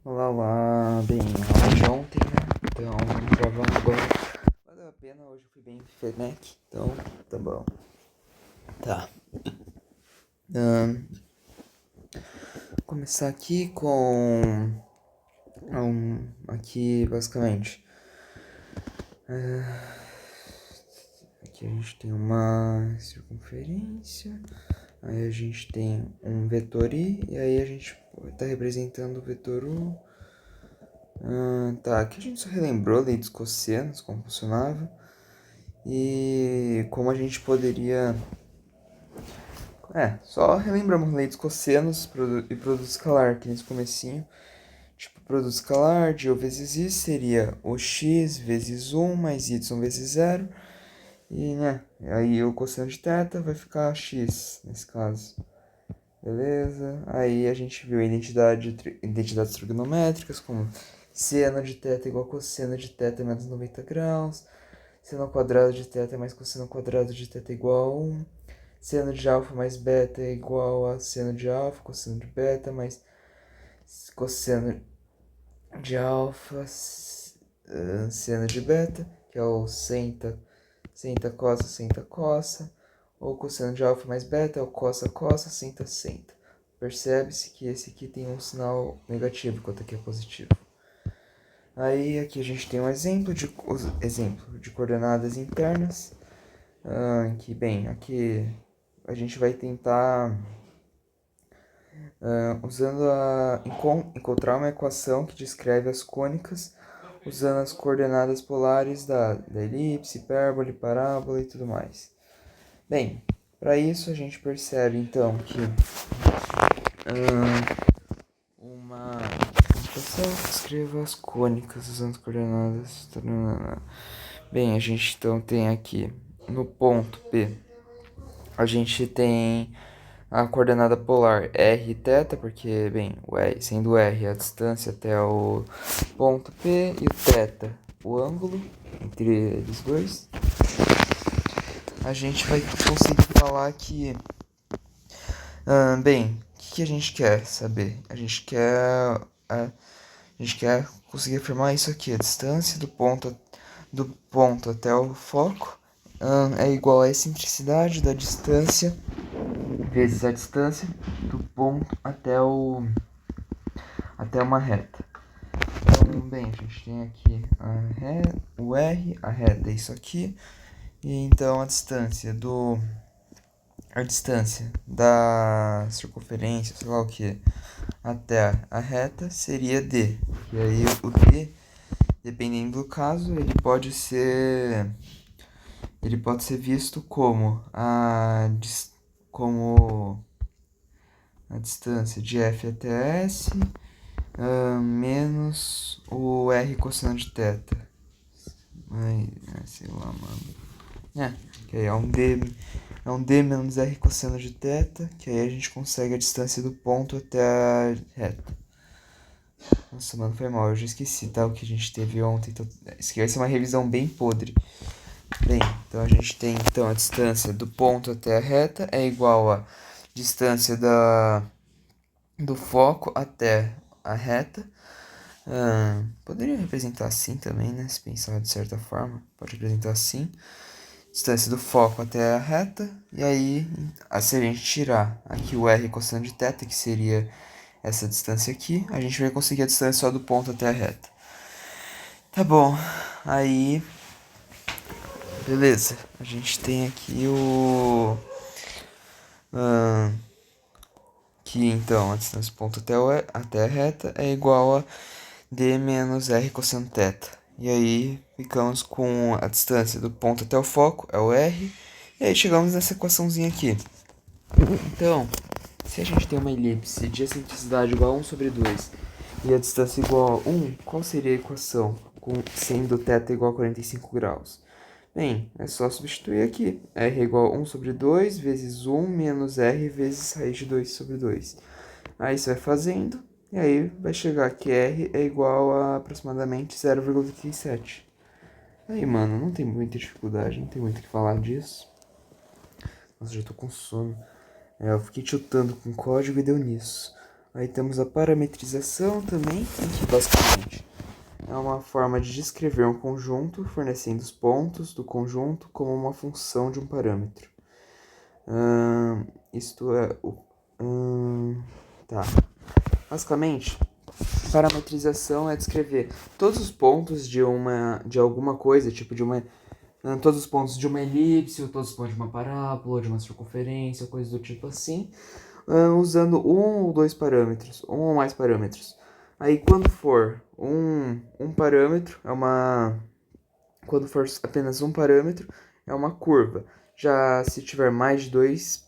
Olá, olá. Bem, aula de ontem, né? Então, vamos gravar agora. Valeu a pena, hoje eu fui bem Fenec, então tá bom. Tá. Começar aqui com aqui basicamente. Aqui a gente tem uma circunferência, aí a gente tem um vetor i, e aí a gente tá representando o vetor u. Tá, aqui a gente só relembrou a lei dos cossenos, como funcionava. E como a gente poderia. Só relembramos lei dos cossenos e produto escalar, que nesse comecinho. Tipo, produto escalar de u vezes i seria o x vezes 1 mais y vezes 0. E, né, aí o cosseno de θ vai ficar x, nesse caso. Beleza? Aí a gente viu identidades trigonométricas, como seno de θ igual a cosseno de θ menos 90 graus. Seno ao quadrado de θ mais cosseno ao quadrado de θ igual a 1. Seno de alfa mais beta é igual a seno de alfa, cosseno de beta mais cosseno de alfa, seno de beta, que é o senta cossa, ou cosseno de alfa mais beta é o cossa, senta. Percebe-se que esse aqui tem um sinal negativo, enquanto aqui é positivo. Aí aqui a gente tem um exemplo de coordenadas internas, que bem, aqui a gente vai tentar encontrar uma equação que descreve as cônicas usando as coordenadas polares da elipse, hipérbole, parábola e tudo mais. Bem, para isso a gente percebe então que uma equação que descreva as cônicas usando as coordenadas. Bem, a gente então tem aqui no ponto P, a gente tem a coordenada polar r e θ, porque, bem, sendo o r a distância até o ponto P e o θ o ângulo entre eles dois, a gente vai conseguir falar que, bem, o que a gente quer saber? A gente quer conseguir afirmar isso aqui, a distância do ponto até o foco é igual à excentricidade da distância vezes a distância do ponto até uma reta. Então, bem, a gente tem aqui o R, a reta é isso aqui, e então a distância da circunferência, sei lá o que, até a reta seria D. E aí o D, dependendo do caso, ele pode ser visto como a distância de F até S menos o R cosseno de θ. Sei lá, mano. Que aí é um D menos R cosseno de θ, que aí a gente consegue a distância do ponto até a reta. Nossa, mano, foi mal, eu já esqueci, tá? O que a gente teve ontem. Então, isso aqui vai ser uma revisão bem podre. Bem, então a gente tem a distância do ponto até a reta é igual a distância do foco até a reta. Poderia representar assim também, né? Se pensar de certa forma, pode representar assim. Distância do foco até a reta. E aí, se a gente tirar aqui o R cosseno de θ, que seria essa distância aqui, a gente vai conseguir a distância só do ponto até a reta. Tá bom, aí beleza, a gente tem aqui que então a distância do ponto até a reta é igual a d menos r cosseno θ. E aí ficamos com a distância do ponto até o foco, é o r, e aí chegamos nessa equaçãozinha aqui. Então, se a gente tem uma elipse de excentricidade igual a 1 sobre 2 e a distância igual a 1, qual seria a equação sendo θ igual a 45 graus? Bem, é só substituir aqui. R é igual a 1 sobre 2 vezes 1 menos R vezes raiz de 2 sobre 2. Aí você vai fazendo, e aí vai chegar que R é igual a aproximadamente 0,37. Aí, mano, não tem muita dificuldade, não tem muito o que falar disso. Nossa, já tô com sono. Eu fiquei chutando com código e deu nisso. Aí temos a parametrização também, que basicamente é uma forma de descrever um conjunto, fornecendo os pontos do conjunto como uma função de um parâmetro. Isto é o... tá. Basicamente, parametrização é descrever todos os pontos de alguma coisa, tipo todos os pontos de uma elipse, ou todos os pontos de uma parábola, ou de uma circunferência, coisas do tipo assim, usando um ou dois parâmetros, um ou mais parâmetros. Aí quando for um parâmetro, quando for apenas um parâmetro, é uma curva. Já se tiver mais de dois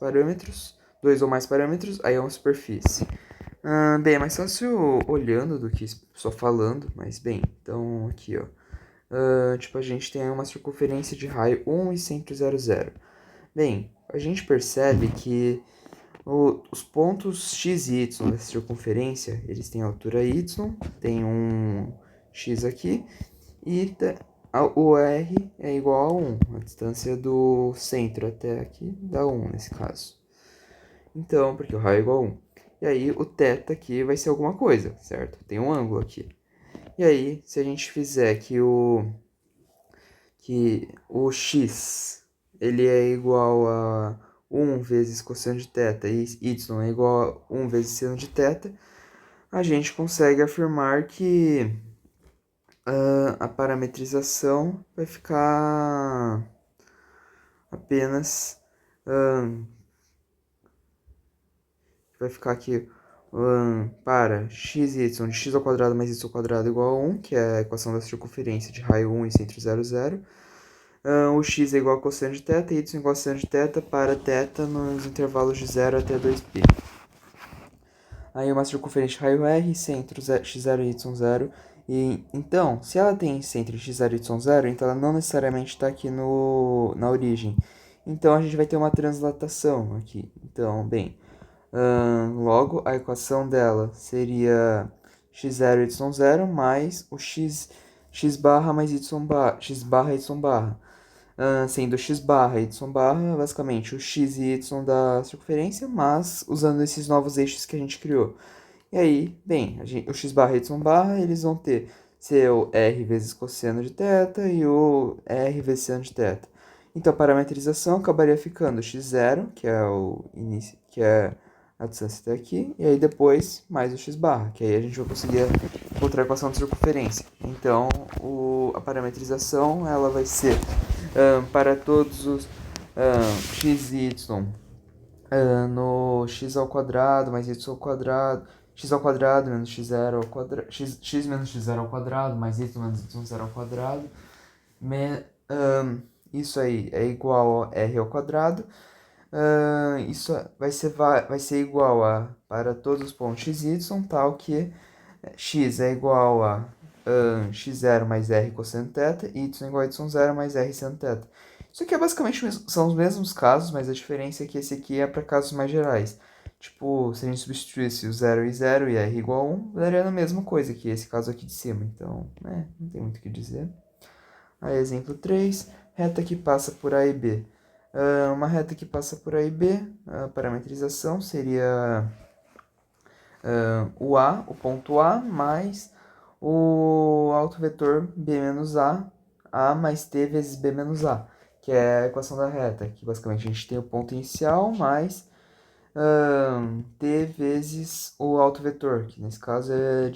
ou mais parâmetros, aí é uma superfície. Bem, é mais fácil olhando do que só falando, mas bem, então aqui ó. Tipo, a gente tem uma circunferência de raio 1 e centro 0, 0. Bem, a gente percebe que os pontos x e y dessa circunferência, eles têm altura y, tem um x aqui, e o r é igual a 1, a distância do centro até aqui dá 1 nesse caso. Então, porque o raio é igual a 1. E aí o θ aqui vai ser alguma coisa, certo? Tem um ângulo aqui. E aí, se a gente fizer que o x ele é igual a 1 vezes cosseno de θ e y é igual a 1 vezes seno de θ, a gente consegue afirmar que a parametrização vai ficar apenas... vai ficar aqui para x e y de x ao quadrado mais y ao quadrado igual a 1, que é a equação da circunferência de raio 1 e centro 0, 0. O x é igual a cosseno de θ e y igual a seno de θ para θ nos intervalos de 0 até 2π. Aí uma circunferência de raio R, centro x0 e y0. E, então, se ela tem centro x0 e y0, então ela não necessariamente está aqui na origem. Então a gente vai ter uma translatação aqui. Então, bem, logo a equação dela seria x0 e y0 mais o x barra mais x barra y barra. Sendo x barra e y barra, basicamente o x e y da circunferência, mas usando esses novos eixos que a gente criou. E aí, bem, o x barra e y barra, eles vão ter seu r vezes cosseno de θ e o r vezes seno de θ. Então a parametrização acabaria ficando x0, que é o início, que é a distância até aqui, e aí depois mais o x barra, que aí a gente vai conseguir encontrar a equação de circunferência. Então a parametrização ela vai ser para todos os x e y no x ao quadrado mais y ao quadrado, x ao quadrado menos x0 ao quadrado, x menos x0 ao quadrado mais y menos y0 ao quadrado. Isso aí é igual a r ao quadrado. Isso vai ser igual a, para todos os pontos x e y, tal que x é igual a x0 mais r cosseno θ e y igual a y0 mais r seno θ. Isso aqui é basicamente são os mesmos casos, mas a diferença é que esse aqui é para casos mais gerais. Tipo, se a gente substituísse o 0 e 0 e r igual a 1, daria a mesma coisa que esse caso aqui de cima. Então, não tem muito o que dizer. Aí, exemplo 3, reta que passa por A e B. Uma reta que passa por A e B, a parametrização seria o ponto A, mais o autovetor B menos A mais T vezes B menos A, que é a equação da reta, que basicamente a gente tem o ponto inicial mais T vezes o autovetor, que nesse caso é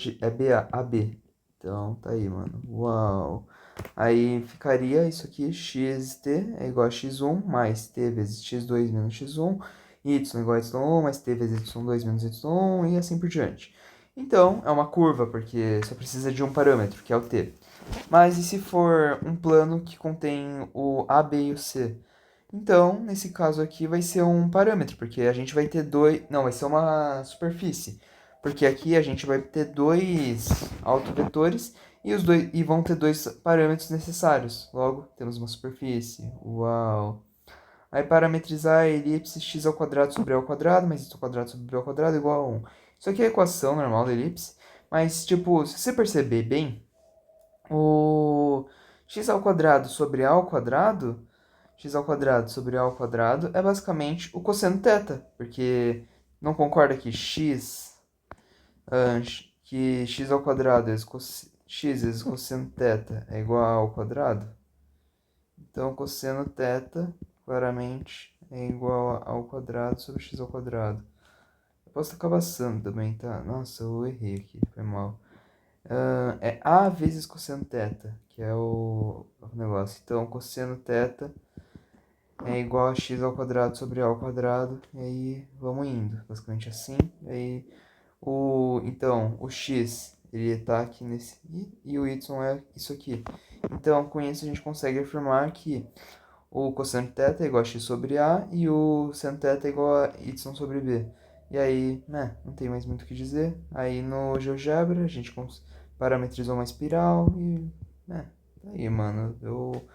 AB. Então, tá aí, mano. Uau! Aí ficaria isso aqui, xt é igual a x1 mais t vezes x2 menos x1, y igual a y1 mais t vezes y2 menos y1 e assim por diante. Então, é uma curva, porque só precisa de um parâmetro, que é o t. Mas e se for um plano que contém o a, b e o c? Então, nesse caso aqui vai ser um parâmetro, porque a gente vai ter dois... Não, vai ser uma superfície. Porque aqui a gente vai ter dois autovetores e vão ter dois parâmetros necessários. Logo, temos uma superfície. Uau! Aí parametrizar a elipse x ao quadrado sobre a ao quadrado, mais y ao quadrado sobre b ao quadrado igual a 1. Isso aqui é a equação normal da elipse. Mas, tipo, se você perceber bem, o x ao quadrado sobre a ao quadrado, x ao quadrado sobre a ao quadrado é basicamente o cosseno θ, porque não concorda que x Que x ao quadrado x vezes cosseno θ é igual ao quadrado. Então, cosseno θ, claramente, é igual ao quadrado sobre x ao quadrado. Eu posso acabar passando também, tá? Nossa, eu errei aqui, foi mal. É a vezes cosseno θ, que é o negócio. Então, cosseno θ é igual a x ao quadrado sobre a ao quadrado. E aí, vamos indo. Basicamente assim. E aí, então, o x, ele tá aqui nesse i, e o y é isso aqui. Então, com isso, a gente consegue afirmar que o cosseno de θ é igual a x sobre a e o seno θ é igual a y sobre b. E aí, né, não tem mais muito o que dizer. Aí no GeoGebra a gente parametrizou uma espiral e, né, tá aí, mano. Eu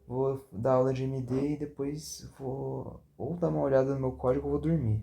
vou dar aula de MD e depois vou ou dar uma olhada no meu código ou vou dormir.